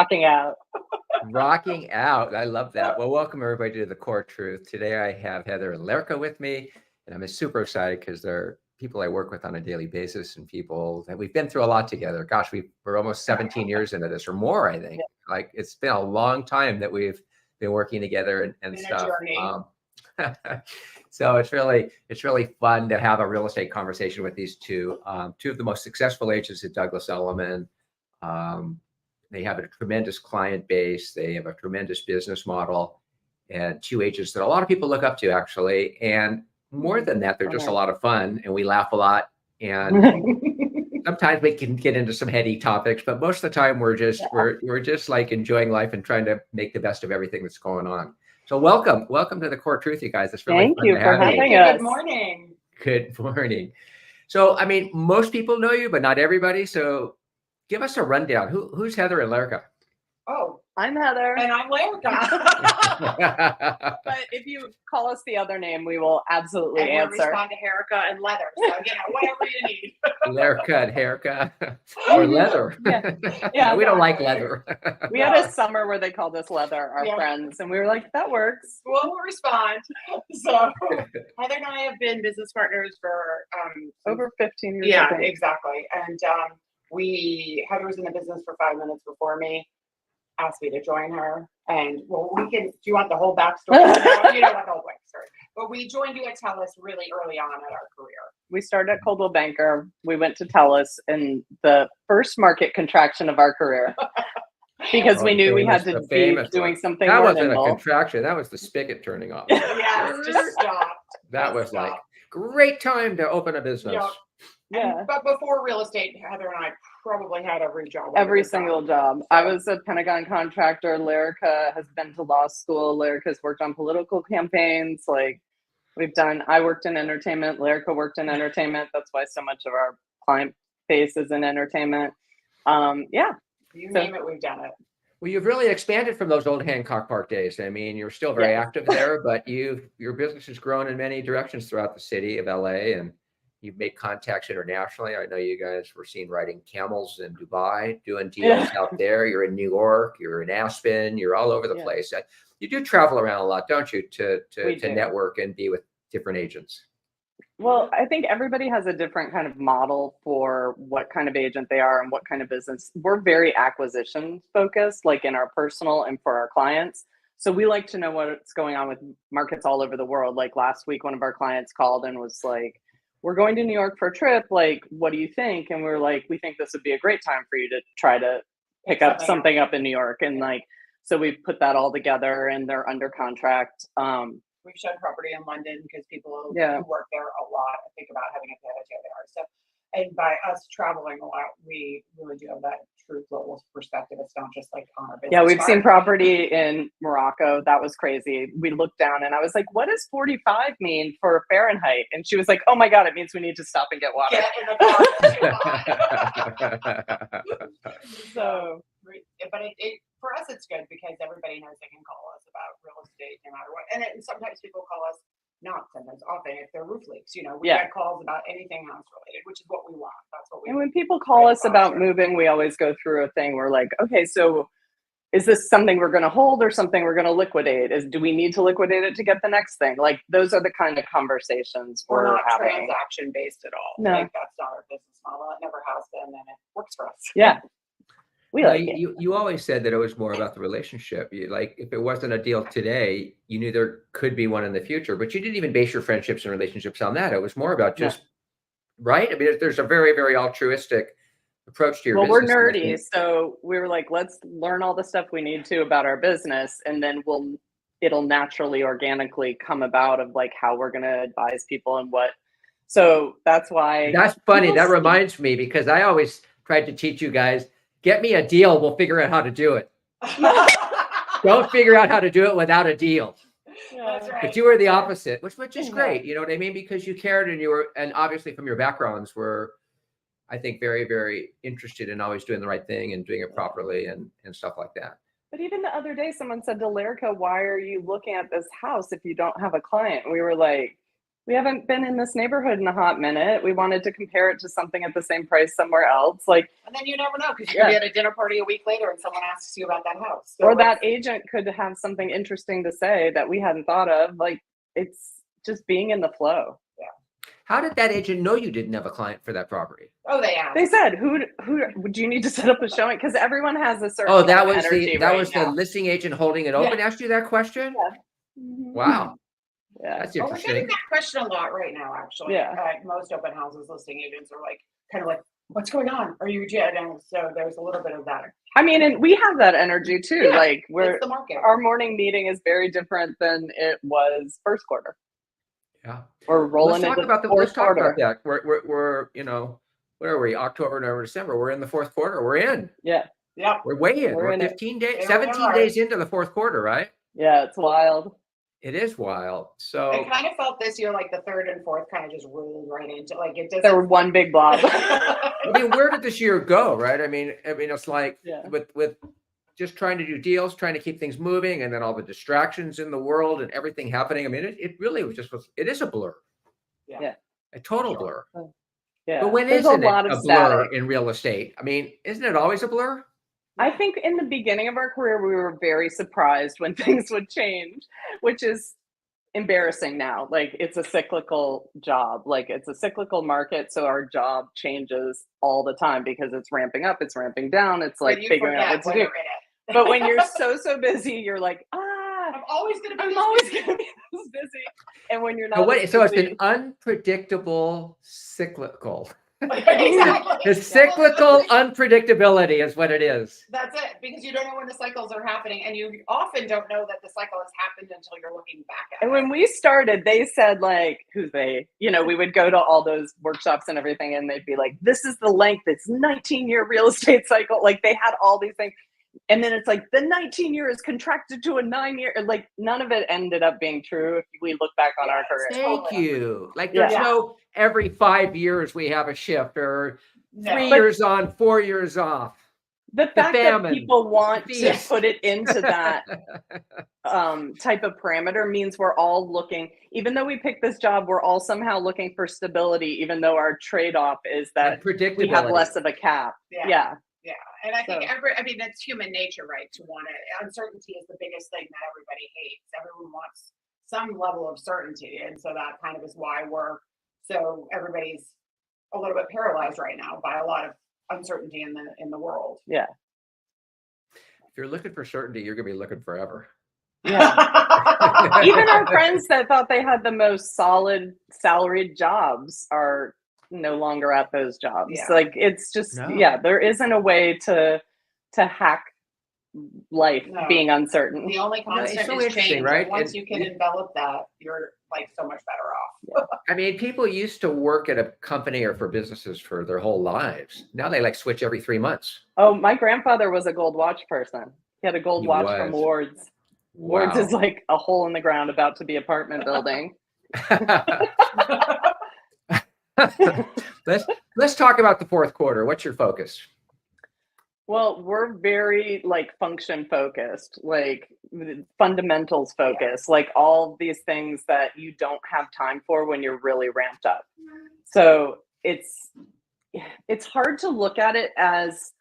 rocking out. Rocking out. I love that. Well, welcome everybody to The Core Truth. Today I have Heather Learka with me, and I'm super excited because they're people I work with on a daily basis and people that we've been through a lot together. Gosh, we're almost 17 years into this or more, I think. Yeah. Like it's been a long time that we've been working together and stuff. So it's really fun to have a real estate conversation with these two of the most successful agents at Douglas Elliman. They have a tremendous client base. They have a tremendous business model, and two agents that a lot of people look up to, actually. And more than that, they're just a lot of fun, and we laugh a lot. And sometimes we can get into some heady topics, but most of the time we're just like enjoying life and trying to make the best of everything that's going on. So welcome to The Core Truth, you guys. It's really fun to have you. Good morning. Good morning. So, I mean, most people know you, but not everybody. So give us a rundown. Who's Heather Learka? Oh, I'm Heather. And I'm Learka. But if you call us the other name, we will absolutely answer. We respond to Hairka and Leather. So, whatever you need. Learka and Hairka. Or Leather. Yeah, we don't like Leather. We had a summer where they called us Leather, our friends. And we were like, that works. We'll respond. So Heather and I have been business partners for over 15 years. Yeah, exactly. And Heather was in the business for 5 minutes before me, asked me to join her. And do you want the whole backstory? You don't want the whole backstory. But we joined you at TELUS really early on in our career. We started at Coldwell Banker. We went to TELUS in the first market contraction of our career. Because we knew we had to be doing something more nimble. That wasn't a contraction. That was the spigot turning off. Yeah, it just stopped. That was like, great time to open a business. Yep. Yeah. But before real estate, Heather and I probably had every job. Every single job. So. I was a Pentagon contractor. Learka has been to law school. Learka's worked on political campaigns. I worked in entertainment. Learka worked in entertainment. That's why so much of our client base is in entertainment. You name it, we've done it. Well, you've really expanded from those old Hancock Park days. I mean, you're still very active there, but your business has grown in many directions throughout the city of LA, and you've made contacts internationally. I know you guys were seen riding camels in Dubai, doing deals out there. You're in New York, you're in Aspen, you're all over the place. You do travel around a lot, don't you, to network and be with different agents? Well, I think everybody has a different kind of model for what kind of agent they are and what kind of business. We're very acquisition focused, like in our personal and for our clients. So we like to know what's going on with markets all over the world. Like last week, one of our clients called and was like, we're going to New York for a trip. Like, what do you think? And we're like, we think this would be a great time for you to try to pick up something up in New York. And so we've put that all together and they're under contract. We've shown property in London because people who work there a lot think about having a pivot there. So, and by us traveling a lot, we really do have that true global perspective. It's not just like on our business. Yeah, we've seen property in Morocco. That was crazy. We looked down and I was like, what does 45 mean for Fahrenheit? And she was like, oh my God, it means we need to stop and get water. Get in the car. So, but for us, it's good because everybody knows they can call us about real estate no matter what. And sometimes people call us, often if they're roof leaks, we get calls about anything house related, which is what we want. That's what we. And when people call us about moving, we always go through a thing. We're like, okay, so is this something we're going to hold or something we're going to liquidate? Do we need to liquidate it to get the next thing? Like those are the kind of conversations we're not having. Transaction based at all. No, that's not our business model. It never has been, and it works for us. Yeah. You always said that it was more about the relationship. If it wasn't a deal today, you knew there could be one in the future, but you didn't even base your friendships and relationships on that. It was more about just, right? I mean, there's a very, very altruistic approach to your business. Well, we're nerdy. So we were like, let's learn all the stuff we need to about our business. And then it'll naturally, organically come about of like how we're going to advise people and what. So that's why. That's funny. That reminds me because I always tried to teach you guys, get me a deal. We'll figure out how to do it. Don't figure out how to do it without a deal. That's right. But you were the opposite, which is great. You know what I mean? Because you cared and obviously from your backgrounds were, I think, very, very interested in always doing the right thing and doing it properly and stuff like that. But even the other day, someone said to Learka, why are you looking at this house if you don't have a client? We were like, we haven't been in this neighborhood in a hot minute. We wanted to compare it to something at the same price somewhere else. Like, And then you never know, because you could be at a dinner party a week later and someone asks you about that house. So or that agent could have something interesting to say that we hadn't thought of. Like, it's just being in the flow. How did that agent know you didn't have a client for that property? Oh, they asked. They said, "Who would you need to set up a showing?" Because everyone has a certain Oh, that amount of was energy the right now. listing agent holding it open asked you that question? Yeah. Mhm. Wow, Yeah. that's Oh, we're getting interesting. that question a lot right now, actually. Yeah. Most open houses listing agents are like, kind of like, what's going on? Are you dead? And so there's a little bit of that. I mean, and we have that energy too. Yeah, Like, It's the market. our morning meeting is very different than it was first quarter. Yeah. We're rolling into the Let's fourth talk about quarter. that. We're what are we? October, November, December. We're in the fourth quarter. We're in. Yeah. Yep. We're way in. We're We're in it. 15 days, Here we 17 are. days into the fourth quarter, right? Yeah, it's wild. It is wild. I So kind of felt this year like the third and fourth kind of just rolled right into, like, it There were doesn't. one big blob. I mean, where did this year go, right? I mean, it's like Yeah. with just trying to do deals, trying to keep things moving, and then all the distractions in the world and everything happening. I mean, it really it is a blur. Yeah. A total Sure. blur. Yeah. But when There's isn't a lot it of a blur static. in real estate? I mean, isn't it always a blur? I think in the beginning of our career, we were very surprised when things would change, which is embarrassing now. Like, it's a cyclical job. Like, it's a cyclical market. So our job changes all the time because it's ramping up, it's ramping down. It's like But you figuring out forget what to when do. you're in it. But when you're so busy, you're like, I'm always going to be I'm this always busy. going to be this busy. And when you're So not, as so it's an busy, unpredictable cyclical. Exactly. The cyclical unpredictability is what it is. That's it, because you don't know when the cycles are happening, and you often don't know that the cycle has happened until you're looking back at and it. when we started, they said, like, who's they? You know, we would go to all those workshops and everything, and they'd be like, this is the length, it's 19-year real estate cycle. Like, they had all these things. And then it's like the 19-year is contracted to a 9-year. Like, none of it ended up being true if we look back on our career. Thank you. Like, Yeah. there's no every 5 years we have a shift, or No. 3 But- years on, 4 years off. The fact that famine, people want the to feast. put it into that type of parameter means we're all looking, even though we pick this job, we're all somehow looking for stability, even though our trade-off is that we have Predictability. less of a cap. Yeah. And I think So- that's human nature, right? To want it. Uncertainty is the biggest thing that everybody hates. Everyone wants some level of certainty. And so that kind of is why everybody's a little bit paralyzed right now by a lot of uncertainty in the world. Yeah. If you're looking for certainty, you're going to be looking forever. Yeah. Even our friends that thought they had the most solid salaried jobs are no longer at those jobs. Yeah. Like, it's just, No. there isn't a way to hack life No. being uncertain. The only constant so is interesting, change. right? And once And you can envelop that, you're like so much better off. I mean, people used to work at a company or for businesses for their whole lives. Now they like switch every 3 months. Oh, my grandfather was a gold watch person. He had a gold He watch from was. Ward's. Wow. Ward's is like a hole in the ground about to be apartment building. Let's talk about the fourth quarter. What's your focus? Well, we're very like function focused, like fundamentals focused, like all these things that you don't have time for when you're really ramped up. So it's hard to look at it as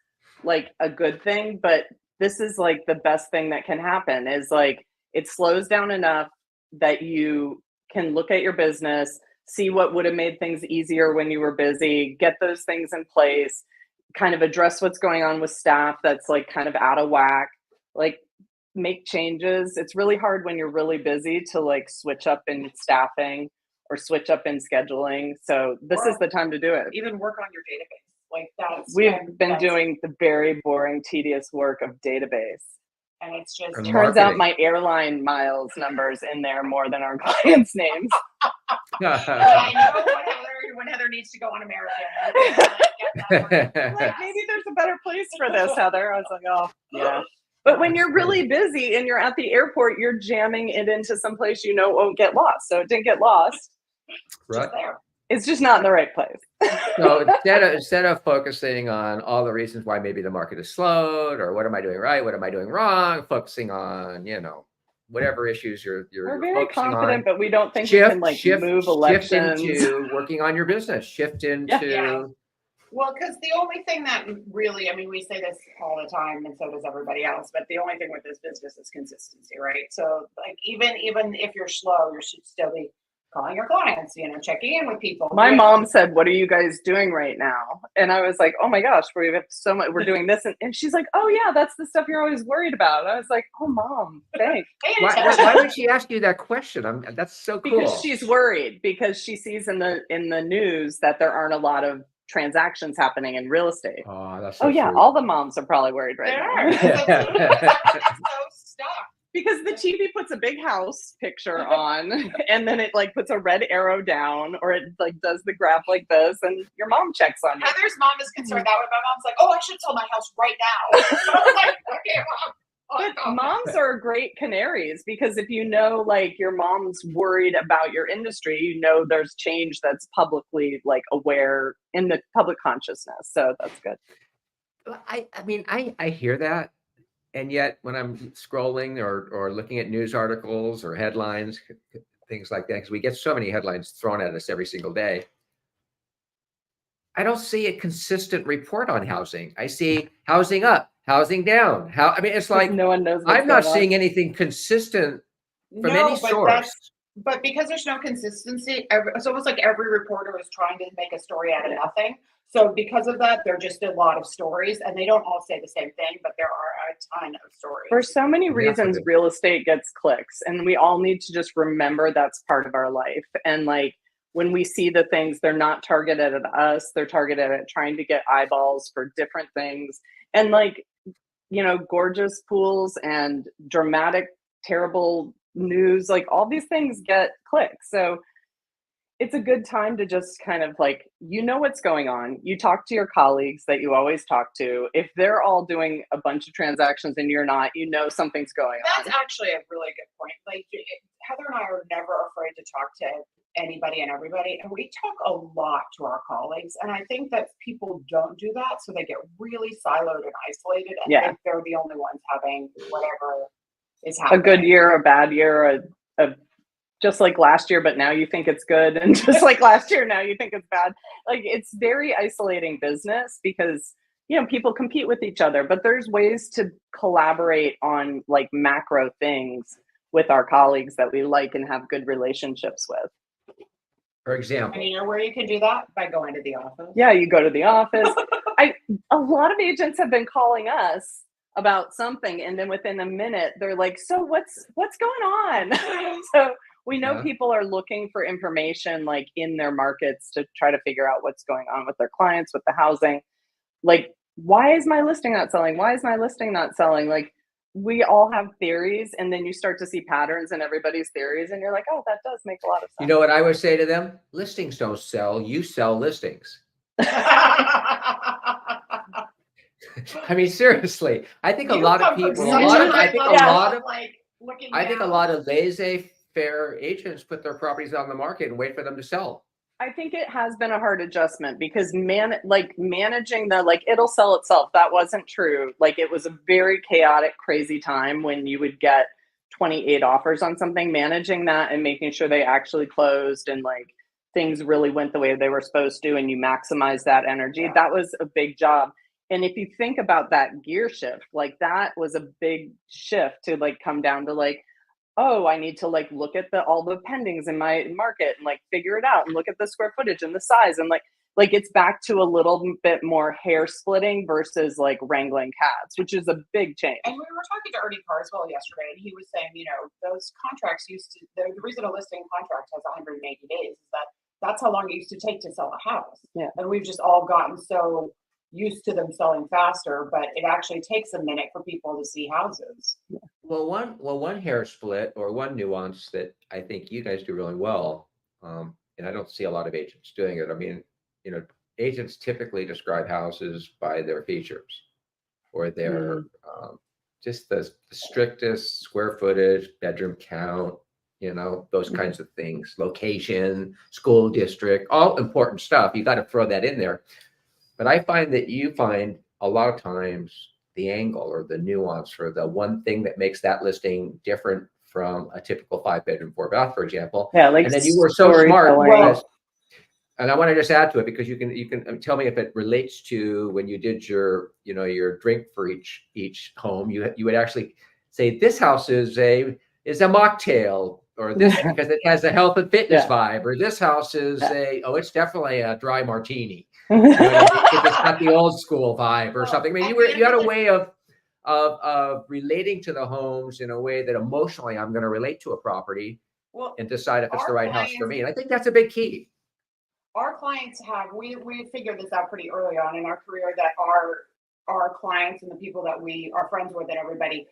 like a good thing, but this is like the best thing that can happen is like it slows down enough that you can look at your business, see what would have made things easier when you were busy, get those things in place, kind of address what's going on with staff that's like kind of out of whack, like make changes. It's really hard when you're really busy to like switch up in staffing or switch up in scheduling. So this is the time to do it. Even work on your database. Like We've been doing the very boring, tedious work of database. and it's just And Turns out marketing. my airline miles numbers in there more than our clients' names. I know when Heather needs to go on American. Like, maybe there's a better place for this, Heather. I was like, oh, yeah. But when you're really busy and you're at the airport, you're jamming it into some place you know won't get lost. So it didn't get lost. Right. Just there. It's just not in the right place. So instead of focusing on all the reasons why maybe the market is slowed or what am I doing right, what am I doing wrong, focusing on, whatever issues We're you're very focusing confident, on. but we don't think we can like move Shift elections. into working on your business. Shift into. Yeah. Well, because the only thing that really, I mean, we say this all the time, and so does everybody else, but the only thing with this business is consistency, right? So, like, even if you're slow, you should still be calling your clients, checking in with people. My mom said, "What are you guys doing right now?" And I was like, "Oh my gosh, we have so much. We're doing this," and she's like, "Oh yeah, that's the stuff you're always worried about." I was like, "Oh mom, thanks." Why would she ask you that question? That's so cool. Because she's worried because she sees in the news that there aren't a lot of transactions happening in real estate. Oh, that's so yeah, sweet. all the moms are probably worried right now. So stuck. Because the TV puts a big house picture on and then it like puts a red arrow down or it like does the graph like this and your mom checks on you. Heather's mom is concerned that way. My mom's like, "Oh, I should sell my house right now." I was like, "Okay, mom." But moms are great canaries because if like your mom's worried about your industry, there's change that's publicly like aware in the public consciousness. So that's good. I mean, I hear that. And yet when I'm scrolling or looking at news articles or headlines, things like that, because we get so many headlines thrown at us every single day, I don't see a consistent report on housing. I see housing up, housing down. It's like no one knows. I'm not seeing anything consistent from any source. But because there's no consistency, it's almost like every reporter is trying to make a story out of nothing. So because of that, there are just a lot of stories and they don't all say the same thing, but there are a ton of stories. For so many reasons, real estate gets clicks and we all need to just remember that's part of our life. And like when we see the things, they're not targeted at us, they're targeted at trying to get eyeballs for different things. And like, gorgeous pools and dramatic, terrible news, like all these things get clicks. So it's a good time to just kind of like, what's going on. You talk to your colleagues that you always talk to. If they're all doing a bunch of transactions and you're not, something's going on. That's actually a really good point. Like Heather and I are never afraid to talk to anybody and everybody. And we talk a lot to our colleagues. And I think that people don't do that. So they get really siloed and isolated and think they're the only ones having whatever is happening. A good year, a bad year, a just like last year, but now you think it's good. And just like last year, now you think it's bad. Like it's very isolating business because, people compete with each other, but there's ways to collaborate on like macro things with our colleagues that we like and have good relationships with. For example. And where you can do that? By going to the office. Yeah, you go to the office. A lot of agents have been calling us about something. And then within a minute, they're like, so what's going on? So we know people are looking for information like in their markets to try to figure out what's going on with their clients, with the housing. Like, why is my listing not selling? Why is my listing not selling? Like, we all have theories, and then you start to see patterns in everybody's theories, and you're like, oh, that does make a lot of sense. You know what I would say to them? Listings don't sell. You sell listings. I mean, seriously, I think a lot of people, I think a lot of laissez-faire agents put their properties on the market and wait for them to sell. I think it has been a hard adjustment because managing the it'll sell itself. That wasn't true. Like it was a very chaotic, crazy time when you would get 28 offers on something, managing that and making sure they actually closed and like things really went the way they were supposed to and you maximize that energy. Yeah. That was a big job. And if you think about that gear shift, like that was a big shift to like come down to like, oh, I need to like look at all the pendings in my market and like figure it out and look at the square footage and the size and like it's back to a little bit more hair splitting versus like wrangling cats, which is a big change. And we were talking to Ernie Carswell yesterday, and he was saying, those contracts the reason a listing contract has 180 days is that's how long it used to take to sell a house. Yeah. And we've just all gotten so used to them selling faster, but it actually takes a minute for people to see houses. Yeah. Well, one hair split or one nuance that I think you guys do really well, and I don't see a lot of agents doing it. I mean, agents typically describe houses by their features or their just the strictest square footage, bedroom count, those kinds of things, location, school district, all important stuff. You got to throw that in there. But I find that you find a lot of times the angle or the nuance or the one thing that makes that listing different from a typical 5-bedroom, 4-bath, for example. Yeah, like And then you were so smart. storytelling. And I want to just add to it, because you can tell me if it relates to when you did your, your drink for each home. You would actually say this house is a mocktail, or this because it has a health and fitness vibe, or this house is it's definitely a dry martini. You know what I mean? It's got the old school vibe or something. I mean, you had a way of relating to the homes in a way that emotionally I'm going to relate to a property and decide if it's the right house for me. And I think that's a big key. Our clients we figured this out pretty early on in our career, that our clients and the people that we are friends with and everybody,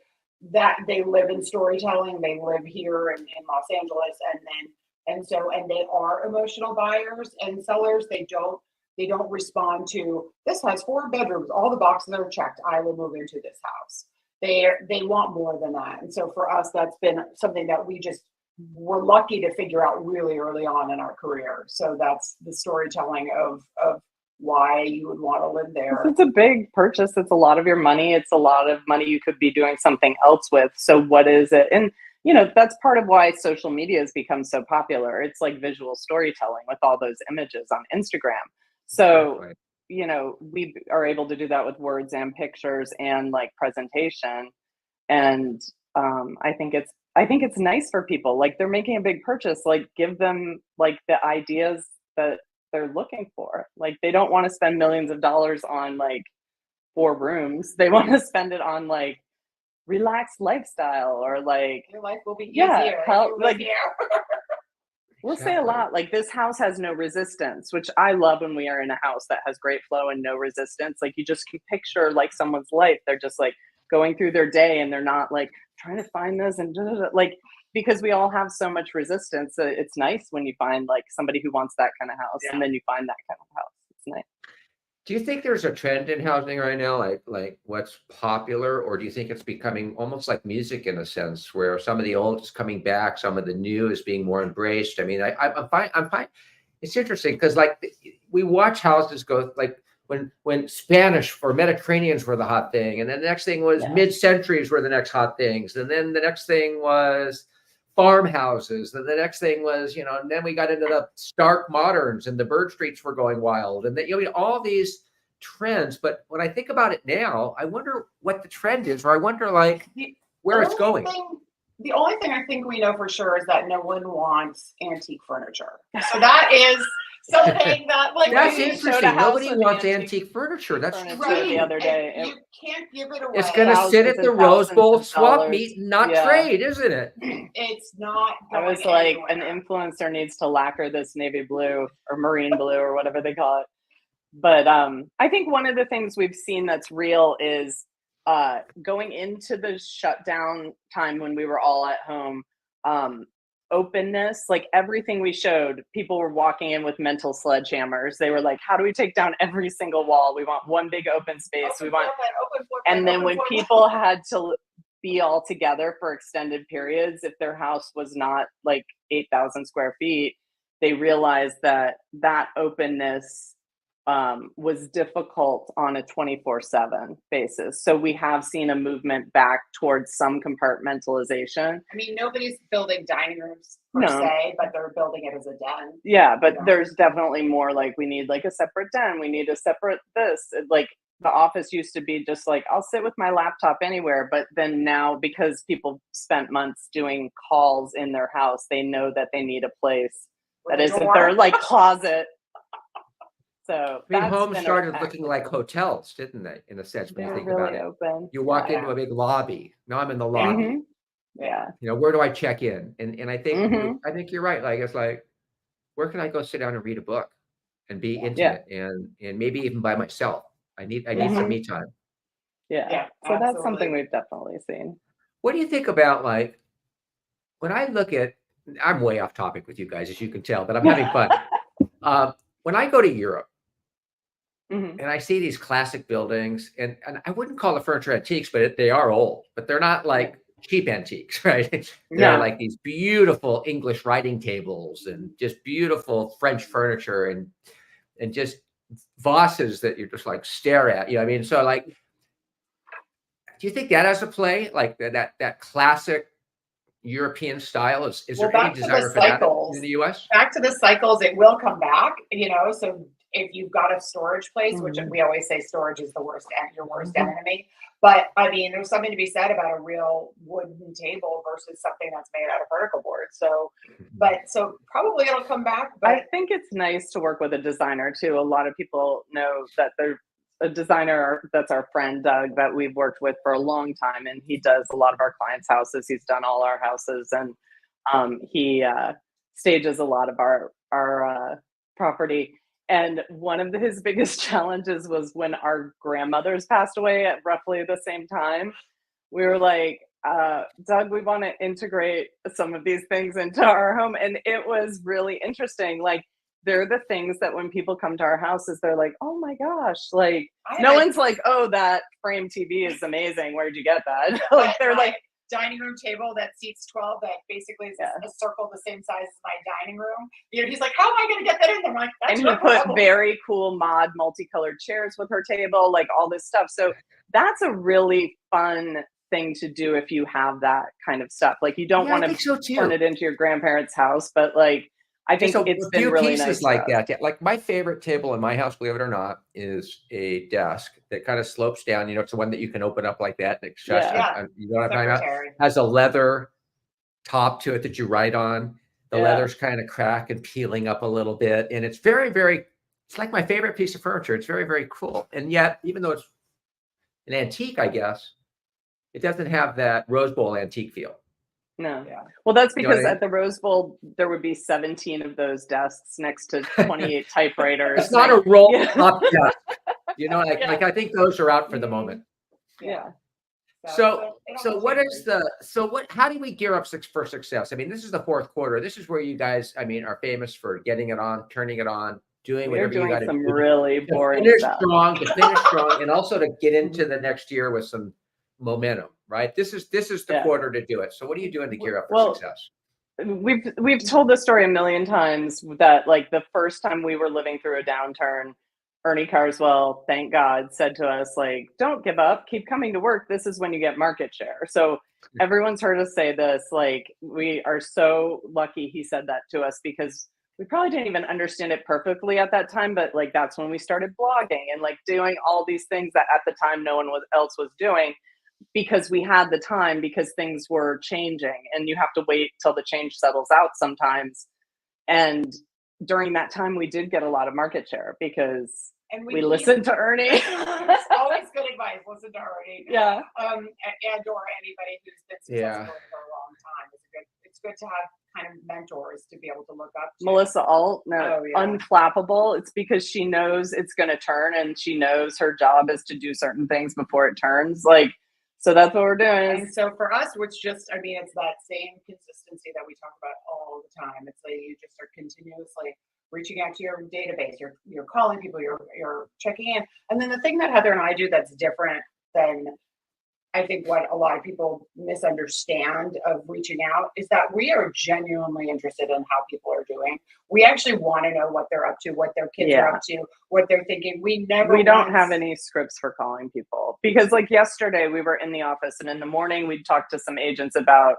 that they live in storytelling, they live here in Los Angeles, and they are emotional buyers and sellers. They don't respond to, this has 4 bedrooms, all the boxes are checked, I will move into this house. They want more than that. And so for us, that's been something that we're lucky to figure out really early on in our career. So that's the storytelling of why you would want to live there. It's a big purchase. It's a lot of your money. It's a lot of money you could be doing something else with. So what is it? And that's part of why social media has become so popular. It's like visual storytelling with all those images on Instagram. So, we are able to do that with words and pictures and like presentation. And I think it's nice for people. Like, they're making a big purchase, like give them like the ideas that they're looking for. Like, they don't want to spend millions of dollars on like 4 rooms. They want to spend it on like relaxed lifestyle, or like your life will be easier. We'll say a lot like, this house has no resistance, which I love when we are in a house that has great flow and no resistance. Like, you just can picture like someone's life. They're just like going through their day and they're not like trying to find this and like, because we all have so much resistance. It's nice when you find like somebody who wants that kind of house, and then you find that kind of house. It's nice. Do you think there's a trend in housing right now, like what's popular, or do you think it's becoming almost like music in a sense, where some of the old is coming back, some of the new is being more embraced? I mean, I'm fine. It's interesting because like we watch houses go like when Spanish or Mediterraneans were the hot thing, and then the next thing was mid-centuries were the next hot things, and then the next thing was farmhouses, and the next thing was, and then we got into the stark moderns, and the bird streets were going wild, and all these trends. But when I think about it now, I wonder what the trend is, or I wonder like where it's going. The only thing I think we know for sure is that no one wants antique furniture. So that is something that like that's interesting. Nobody wants antique furniture. That's right. The other day, you can't give it away. It's going to sit at the Rose Bowl swap meet and not trade, isn't it? It's not. I was like, an influencer needs to lacquer this navy blue or marine blue or whatever they call it. But I think one of the things we've seen that's real is going into the shutdown time when we were all at home. Openness, like everything we showed, people were walking in with mental sledgehammers. They were like, how do we take down every single wall? We want one big open space. And then when people had to be all together for extended periods, if their house was not like 8,000 square feet, they realized that openness was difficult on a 24/7 basis. So we have seen a movement back towards some compartmentalization. I mean, nobody's building dining rooms per se, but they're building it as a den. Yeah, but there's definitely more like, we need like a separate den. We need a separate this. Like, the office used to be just like, I'll sit with my laptop anywhere. But then now, because people spent months doing calls in their house, they know that they need a place that isn't their like closet. So homes started looking like hotels, didn't they? In a sense, when you think about it, open. You walk into a big lobby. Now I'm in the lobby. Mm-hmm. Yeah. Where do I check in? And I think I think you're right. Like, it's like, where can I go sit down and read a book and be intimate and maybe even by myself? I need some me time. Yeah. So that's something we've definitely seen. What do you think about, like, when I look at, I'm way off topic with you guys, as you can tell, but I'm having fun. When I go to Europe, and I see these classic buildings, and I wouldn't call the furniture antiques, but they are old, but they're not like cheap antiques, right? They're like these beautiful English writing tables and just beautiful French furniture and just vases that you're just like stare at. I mean, so like, do you think that has a play? Like that classic, European style? Is Well, there any back to the desire for that cycles. in the US? Back to the cycles, it will come back, you know. So if you've got a storage place, which Mhm. we always say storage is the worst and your worst Mhm. enemy. But I mean, there's something to be said about a real wooden table versus something that's made out of particle board. So, but so probably it'll come back. I But think it's nice to work with a designer too. A lot of people know that there's a designer that's our friend Doug that we've worked with for a long time, and he does a lot of our clients' houses. He's done all our houses, and he stages a lot of our property. And one of his biggest challenges was when our grandmothers passed away at roughly the same time. We were like, Doug, we want to integrate some of these things into our home. And it was really interesting. Like, they're the things that when people come to our houses, they're like, oh my gosh, like, no I one's like, oh, that frame TV is amazing. Where'd you get that? Like, they're my like, dining room table that seats 12, that basically is yeah. a circle the same size as my dining room. You know, he's like, how am I going to get that in there? I'm like, that's And he your put problem. very cool mod multicolored chairs with her table, like all this stuff. So that's a really fun thing to do if you have that kind of stuff. Like, you don't Yeah, I want think to so turn too. it into your grandparents' house, but like, I Just think a it's been few really pieces nice for like us. that. Yeah, like my favorite table in my house, believe it or not, is a desk that kind of slopes down. You know, it's the one that you can open up like that. And it's just, Yeah. Yeah, you know what I'm talking about? secretary. Has a leather top to it that you write on. The Yeah. leather's kind of cracked and peeling up a little bit. And it's very, very, it's like my favorite piece of furniture. It's very, very cool. And yet, even though it's an antique, I guess, it doesn't have that Rose Bowl antique feel. No. Yeah. Well, that's You know what I because mean? at the Rose Bowl, there would be 17 of those desks next to 28 typewriters. It's not a roll Yeah. up desk. You know, Yeah. like I think those are out for the moment. Yeah. So what is how do we gear up for success? I mean, this is the fourth quarter. This is where you guys, I mean, are famous for getting it on, turning it on, doing We're whatever you doing got to some do really to boring finish stuff. strong, and also to get into the next year with some momentum, right? This is the Yeah. quarter to do it. So what are you doing to gear up for Well, success? we've told the story a million times that, like, the first time we were living through a downturn, Ernie Carswell, thank God, said to us, like, don't give up, keep coming to work. This is when you get market share. So everyone's heard us say this. Like, we are so lucky he said that to us, because we probably didn't even understand it perfectly at that time. But like, that's when we started blogging and like doing all these things that at the time no one else was doing, because we had the time, because things were changing and you have to wait till the change settles out sometimes. And during that time, we did get a lot of market share because And we listened to Ernie. It's always good advice. Listen to Ernie. Yeah. And or anybody who's been successful Yeah. for a long time. It's good to have kind of mentors to be able to look up to. Melissa Alt, Oh, yeah. unflappable. It's because she knows it's going to turn, and she knows her job is to do certain things before it turns. Like, so that's what we're doing. And so for us, it's just, I mean, it's that same consistency that we talk about all the time. It's like you just are continuously reaching out to your database. You're calling people. You're checking in. And then the thing that Heather and I do that's different than I think what a lot of people misunderstand of reaching out is that we are genuinely interested in how people are doing. We actually want to know what they're up to, what their kids are up to, what they're thinking. We don't have any scripts for calling people, because like yesterday we were in the office, and in the morning we'd talk to some agents about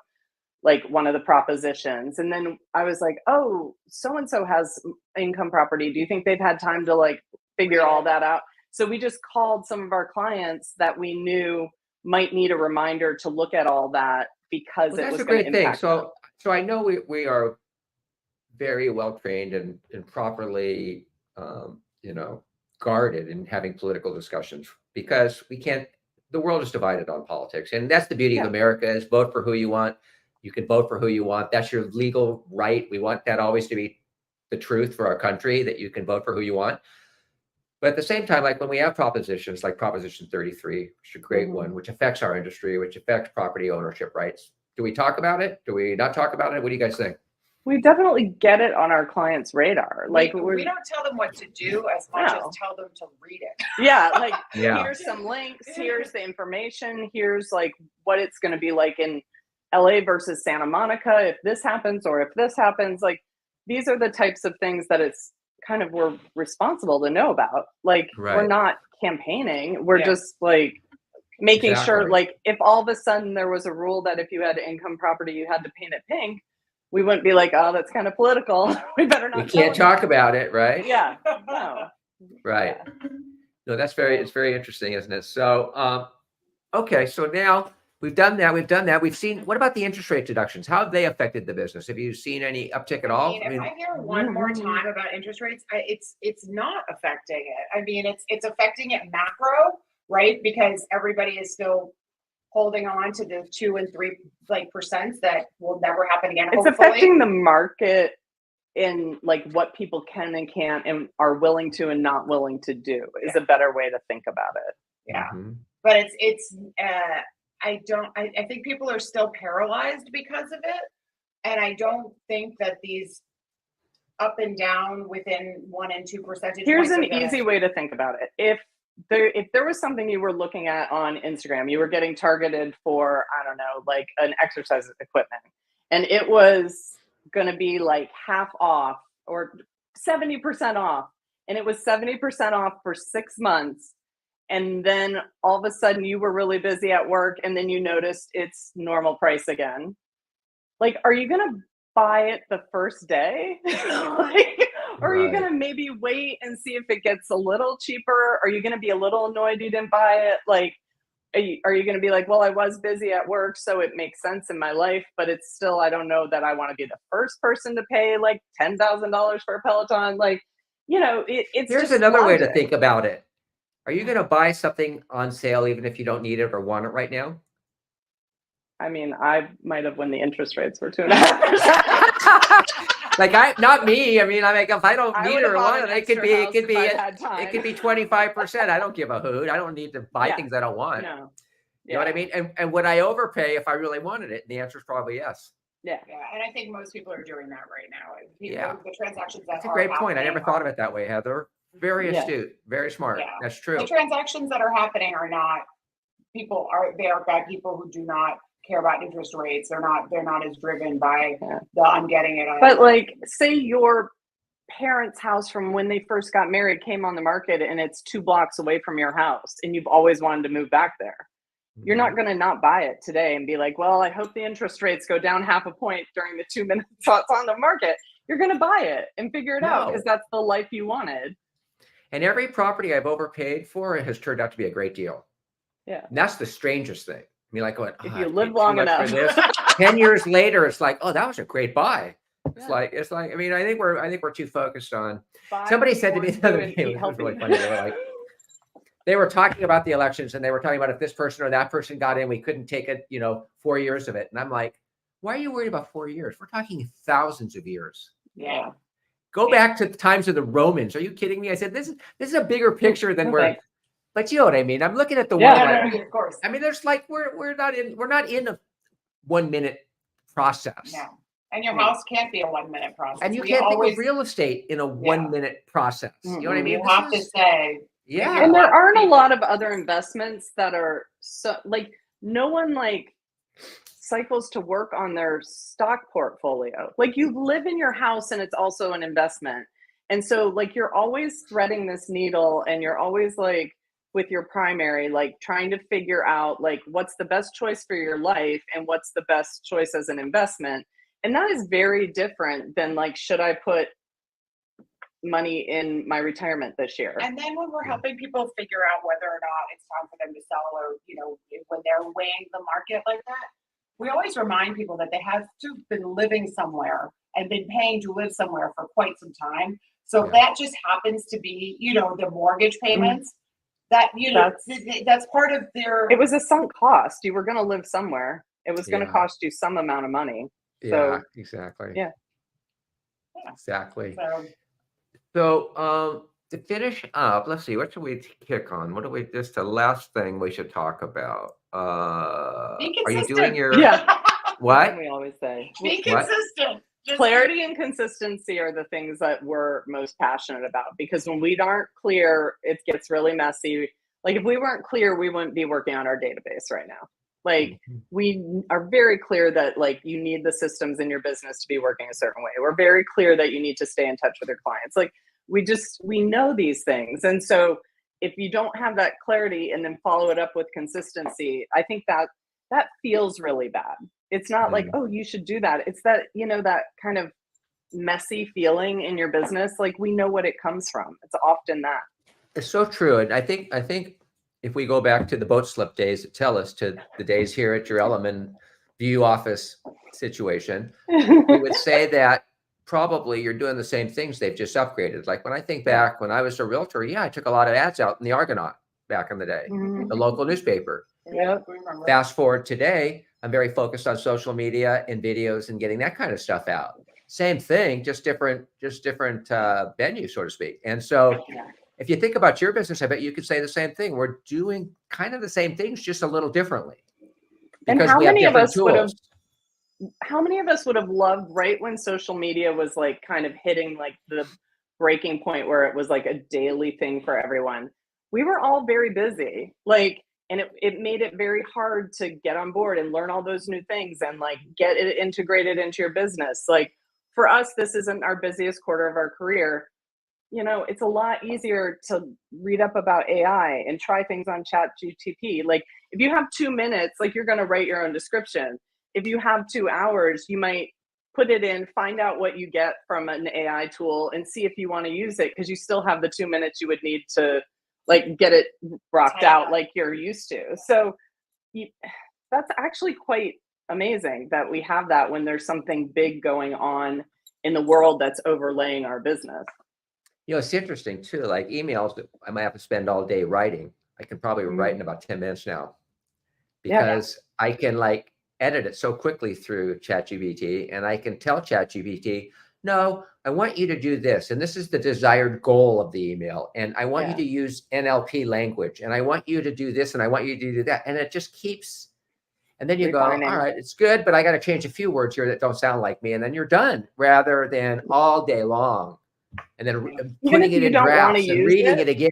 like one of the propositions, and then I was like, oh, so and so has income property, do you think they've had time to like figure all that out? So we just called some of our clients that we knew might need a reminder to look at all that, because it was going to impact them. So I know we are very well trained and properly guarded in having political discussions, because the world is divided on politics, and that's the beauty of America, is vote for who you want. You can vote for who you want. That's your legal right. We want that always to be the truth for our country, that you can vote for who you want. But at the same time, like when we have propositions like Proposition 33, which is a great one, which affects our industry, which affects property ownership rights, do we talk about it? Do we not talk about it? What do you guys think? We definitely get it on our clients' radar. Like, we don't tell them what to do as much as tell them to read it. Yeah, like here's some links, here's the information, here's like what it's going to be like in LA versus Santa Monica if this happens, or if this happens. Like, these are the types of things that it's kind of we're responsible to know about. Like, we're not campaigning, we're just like making sure, Exactly. like, if all of a sudden there was a rule that if you had income property, you had to paint it pink, we wouldn't be like, oh, that's kind of political. We better We not tell can't talk anyone. about it, right? Yeah. No. Right. Yeah. No, it's very interesting, isn't it? So, okay, so now we've done that. We've seen, what about the interest rate deductions? How have they affected the business? Have you seen any uptick at I all? mean, I if mean, I hear one more time about interest rates, it's not affecting it. I mean, it's affecting it macro, right? Because everybody is still holding on to the 2 and 3 percents that will never happen again. It's Hopefully. affecting the market in like what people can and can't and are willing to and not willing to do is a better way to think about it. Yeah. mhm. But I think people are still paralyzed because of it. And I don't think that these up and down within 1 and 2 percentage Here's points an are gonna, easy way to think about it. If there was something you were looking at on Instagram, you were getting targeted for, I don't know, like an exercise equipment, and it was going to be like half off or 70% off, and it was 70% off for 6 months, and then all of a sudden you were really busy at work, and then you noticed it's normal price again. Like, are you going to buy it the first day? Like, or are you Right. going to maybe wait and see if it gets a little cheaper? Are you going to be a little annoyed you didn't buy it? Like, are you going to be like, well, I was busy at work, so it makes sense in my life, but it's still, I don't know that I want to be the first person to pay like $10,000 for a Peloton. Like, it's Here's just another way to logic. think about it. Are you going to buy something on sale even if you don't need it or want it right now? I mean, I might have when the interest rates were 2.5%. Like not me. I mean, if I don't I need would it have or bought want an it, it could extra be, house if I'd had time. it could be 25%. I don't give a hoot. I don't need to buy Yeah. things I don't want. No. You know what I mean? And would I overpay if I really wanted it? And the answer is probably yes. Yeah. yeah, and I think most people are doing that right now. Yeah. The transactions that That's a are great point. I happening never thought of are- it that way, Heather. Very Yeah. astute, very smart. Yeah. That's true. The transactions that are happening are not they are by people who do not care about interest rates. They're not as driven by the I'm getting it. But like, say your parents' house from when they first got married came on the market and it's 2 blocks away from your house and you've always wanted to move back there. You're not going to not buy it today and be like, well, I hope the interest rates go down half a point during the 2 minutes it's on the market. You're going to buy it and figure it out because that's the life you wanted. And every property I've overpaid for has turned out to be a great deal. Yeah. And that's the strangest thing. I mean, like, going, if you live long enough, 10 years later, it's like, oh, that was a great buy. It's Yeah. like, I mean, I think we're too focused on. buy Somebody what said you to me want the other and day, eat it was healthy. really funny. They were talking about the elections and they were talking about if this person or that person got in, we couldn't take it, 4 years of it. And I'm like, why are you worried about 4 years? We're talking thousands of years. Yeah. Go back to the times of the Romans. Are you kidding me? I said, this is a bigger picture than but you know what I mean? I'm looking at the Yeah, of course. I mean, there's like, we're not in a 1 minute process. No. And your house can't be a 1 minute process. And you can't think of real estate in a 1 minute process. You know what I mean? You have to say, yeah. And there aren't a lot of other investments that are so like no one like cycles to work on their stock portfolio. Like you live in your house and it's also an investment. And so like you're always threading this needle and you're always like with your primary, like trying to figure out like what's the best choice for your life and what's the best choice as an investment. And that is very different than like, should I put money in my retirement this year? and then when we're helping people figure out whether or not it's time for them to sell or, when they're weighing the market like that, we always remind people that they have to have been living somewhere and been paying to live somewhere for quite some time. So if that just happens to be, the mortgage payments, that, that's part of their. It was a sunk cost. You were going to live somewhere. It was going to cost you some amount of money. Yeah, exactly. Yeah. Exactly. So So to finish up, let's see, what should we kick on? Just the last thing we should talk about. Are you doing your what? We always say. Be consistent. Clarity and consistency are the things that we're most passionate about because when we aren't clear, it gets really messy. Like if we weren't clear, we wouldn't be working on our database right now. Like we are very clear that like you need the systems in your business to be working a certain way. We're very clear that you need to stay in touch with your clients. Like we know these things. And so if you don't have that clarity and then follow it up with consistency, I think that feels really bad. It's not like, oh, you should do that. It's that, that kind of messy feeling in your business. Like, we know what it comes from. It's often that. It's so true. And I think if we go back to the boat slip days at TELUS, to the days here at your Element View office situation, we would say that probably you're doing the same things. They've just upgraded. Like when I think back when I was a realtor, yeah, I took a lot of ads out in the Argonaut back in the day, the local newspaper. Yeah. Fast forward today, I'm very focused on social media and videos and getting that kind of stuff out. Same thing, just different venue, so to speak. And so if you think about your business, I bet you could say the same thing. We're doing kind of the same things, just a little differently. Because we have different tools. How many of us would have loved right when social media was like kind of hitting like the breaking point where it was like a daily thing for everyone? We were all very busy, like, and it made it very hard to get on board and learn all those new things and like get it integrated into your business. Like for us, this isn't our busiest quarter of our career. It's a lot easier to read up about AI and try things on ChatGPT. Like if you have 2 minutes, like you're going to write your own description. If you have 2 hours, you might put it in, find out what you get from an AI tool and see if you want to use it, because you still have the 2 minutes you would need to like get it rocked out like you're used to. So that's actually quite amazing that we have that when there's something big going on in the world that's overlaying our business. It's interesting too, like emails that I might have to spend all day writing. I can probably write in about 10 minutes now because I can like edit it so quickly through ChatGPT, and I can tell ChatGPT, no, I want you to do this. And this is the desired goal of the email. And I want you to use NLP language, and I want you to do this, and I want you to do that. And it just keeps, and then you go, all right, it's good, but I got to change a few words here that don't sound like me. And then you're done, rather than all day long. And then putting it in drafts and reading it again.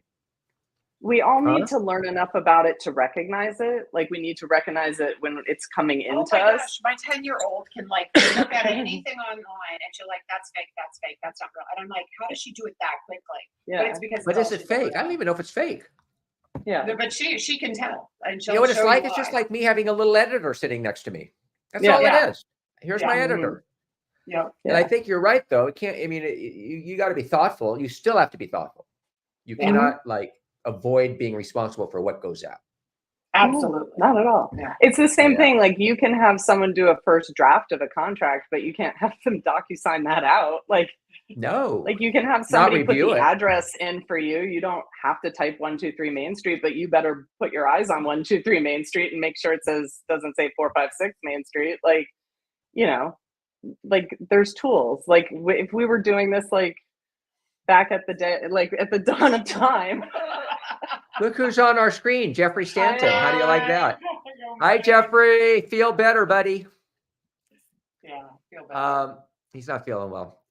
We all need to learn enough about it to recognize it. Like we need to recognize it when it's coming into us. Gosh, my 10-year-old can like look at anything online and she's like, that's fake, that's not real. And I'm like, how does she do it that quickly? Yeah. But it's because but is it fake? I don't even know if it's fake. Yeah. But she can tell. And you know what it's like? It's just like me having a little editor sitting next to me. That's all it is. Here's my editor. Yeah. And I think you're right, though. It can't, I mean, you got to be thoughtful. You still have to be thoughtful. You cannot like avoid being responsible for what goes out. Absolutely. Not at all. Yeah. It's the same thing. Like you can have someone do a first draft of a contract, but you can't have them DocuSign that out. Like, no, like you can have somebody put the address in for you. You don't have to type 123 Main Street, but you better put your eyes on 123 Main Street and make sure it doesn't say 456 Main Street. Like, like there's tools. Like if we were doing this, like back at the day, like at the dawn of time. Look who's on our screen, Jeffrey Stanton. How do you like that? Hi, Jeffrey. Feel better, buddy. Yeah, feel better. He's not feeling well.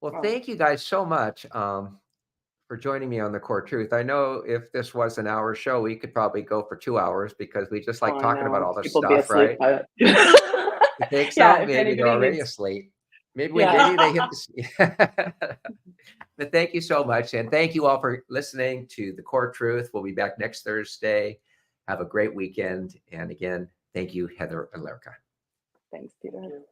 Well, thank you guys so much for joining me on The Core Truth. I know if this was an hour show, we could probably go for 2 hours because we just like talking about all this stuff, right? You think so? Maybe they're already asleep. Maybe maybe they hit the. But thank you so much. And thank you all for listening to The Core Truth. We'll be back next Thursday. Have a great weekend. And again, thank you, Heather Learka. Thanks, Peter.